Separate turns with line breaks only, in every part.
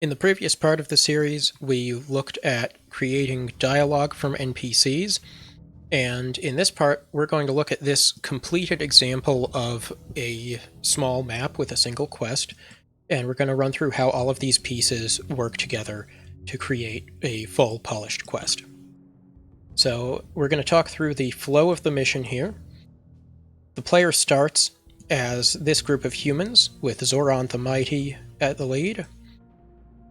In the previous part of the series, we looked at creating dialogue from NPCs, and in this part, we're going to look at this completed example of a small map with a single quest, and we're going to run through how all of these pieces work together to create a full polished quest. So we're going to talk through the flow of the mission here. The player starts as this group of humans, with Zoran the Mighty at the lead.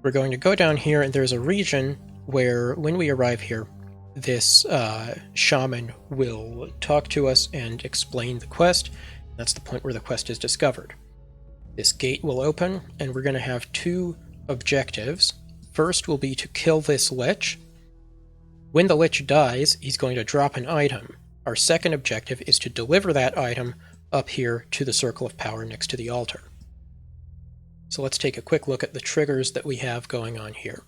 We're going to go down here, and there's a region where, when we arrive here, this shaman will talk to us and explain the quest. That's the point where the quest is discovered. This gate will open, and we're going to have two objectives. First will be to kill this lich. When the lich dies, he's going to drop an item. Our second objective is to deliver that item up here to the Circle of Power next to the altar. So let's take a quick look at the triggers that we have going on here.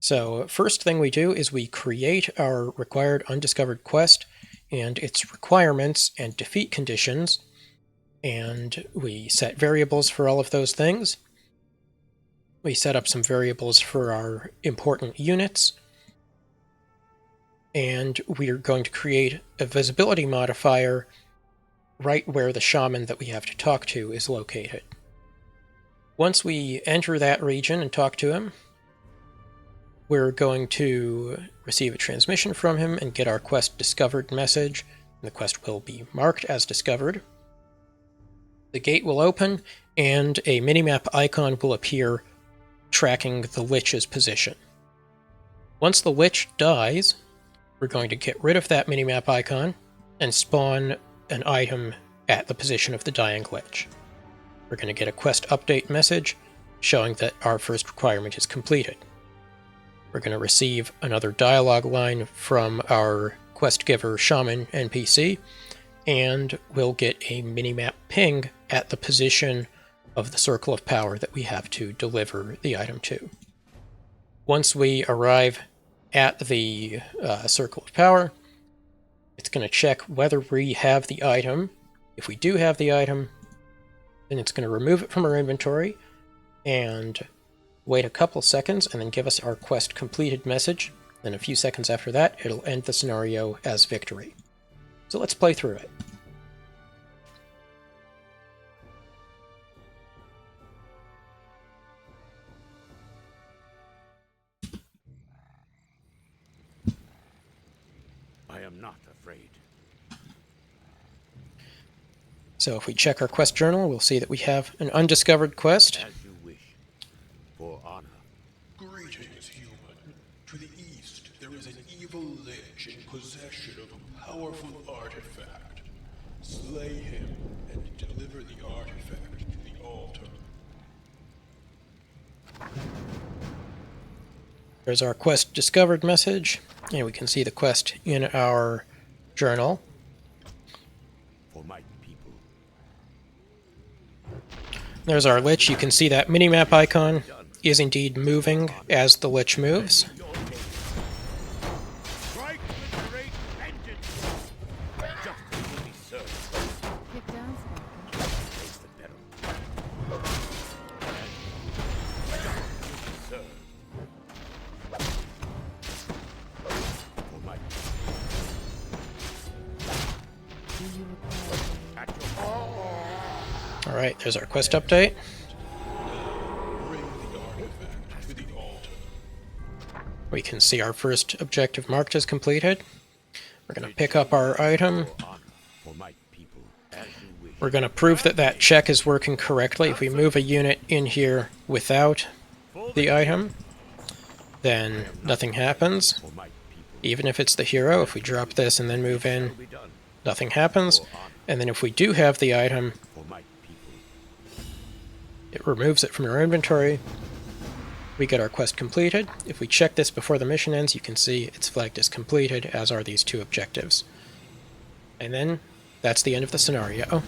So first thing we do is we create our required undiscovered quest and its requirements and defeat conditions, and we set variables for all of those things. We set up some variables for our important units, and we are going to create a visibility modifier right where the shaman that we have to talk to is located. Once we enter that region and talk to him, we're going to receive a transmission from him and get our quest discovered message. The quest will be marked as discovered. The gate will open, and a minimap icon will appear tracking the lich's position. Once the lich dies, we're going to get rid of that minimap icon and spawn an item at the position of the dying lich. We're going to get a quest update message showing that our first requirement is completed. We're going to receive another dialogue line from our quest giver shaman NPC, and we'll get a minimap ping at the position of the Circle of Power that we have to deliver the item to. Once we arrive at the Circle of Power, it's going to check whether we have the item. If we do have the item, then it's going to remove it from our inventory and wait a couple seconds and then give us our quest completed message. Then a few seconds after that, it'll end the scenario as victory. So let's play through it.
I am not afraid.
So if we check our quest journal, we'll see that we have an undiscovered quest.
As you wish. For honor.
Greetings, human. To the east, there is an evil lich in possession of a powerful artifact. Slay him and deliver the artifact to the altar.
There's our quest discovered message, and we can see the quest in our journal.
For my people.
There's our lich. You can see that minimap icon is indeed moving as the lich moves.
Strike with great vengeance. Justice will be served.
Kick down, Sparky.
Face the peril. Justice will be served. For my
Do you require
at your call.
Alright, there's our quest update.
Bring the artifact to the altar.
We can see our first objective marked as completed. We're going to pick up our item.
For honor. For my people. As you wish.
We're going to prove that that check is working correctly. If we move a unit in here without the item, then nothing happens.
For my people.
Even if it's the hero, if we drop this and then move in,
Will be done.
nothing happens.
For honor.
And then if we do have the item,
For my people.
it removes it from our inventory. We get our quest completed. If we check this before the mission ends, you can see it's flagged as completed, as are these two objectives. And then that's the end of the scenario.